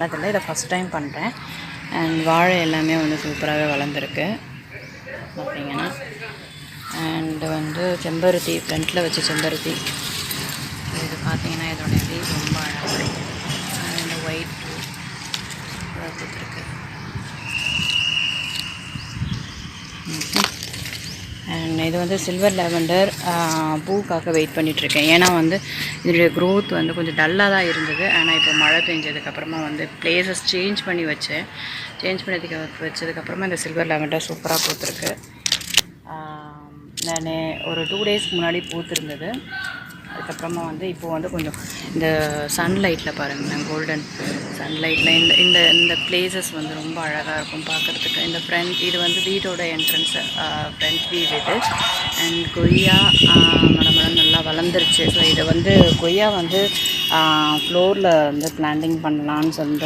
அதில் இதை first time பண்ணுறேன். அண்ட் வாழை எல்லாமே வந்து சூப்பராகவே வளர்ந்துருக்கு பார்த்தீங்கன்னா. அண்டு வந்து செம்பருத்தி ஃப்ரண்ட்டில் வச்ச செம்பருத்தி இது பார்த்தீங்கன்னா இதோடைய லீவ் ரொம்ப அழகாக இந்த ஒயிட் கொடுத்துருக்கு. அண்ட் இது வந்து சில்வர் லாவெண்டர் பூக்காக வெயிட் பண்ணிகிட்ருக்கேன். ஏன்னா வந்து இதனுடைய க்ரோத் வந்து கொஞ்சம் டல்லாக தான் இருந்தது. ஆனால் இப்போ மழை பெஞ்சதுக்கப்புறமா வந்து பிளேசஸ் சேஞ்ச் பண்ணி வச்சதுக்கப்புறமா இந்த சில்வர் லாவெண்டர் சூப்பராக பூத்துருக்கு. நான் ஒரு 2 டேஸ்க்கு முன்னாடி பூத்துருந்தது. அதுக்கப்புறமா வந்து இப்போது வந்து கொஞ்சம் இந்த சன்லைட்டில் பாருங்கள், கோல்டன் சன்லைட்டில் இந்த இந்த இந்த பிளேசஸ் வந்து ரொம்ப அழகாக இருக்கும் பார்க்குறதுக்கு. இந்த ஃப்ரண்ட் இது வந்து வீட்டோட என்ட்ரன்ஸு ஃப்ரண்ட் வியூ இது. அண்ட் கொய்யா மரம் நல்லா வளர்ந்துருச்சு. ஸோ இதை வந்து கொய்யா வந்து ஃப்ளோரில் வந்து பிளான்டிங் பண்ணலான்னு சொல்லிட்டு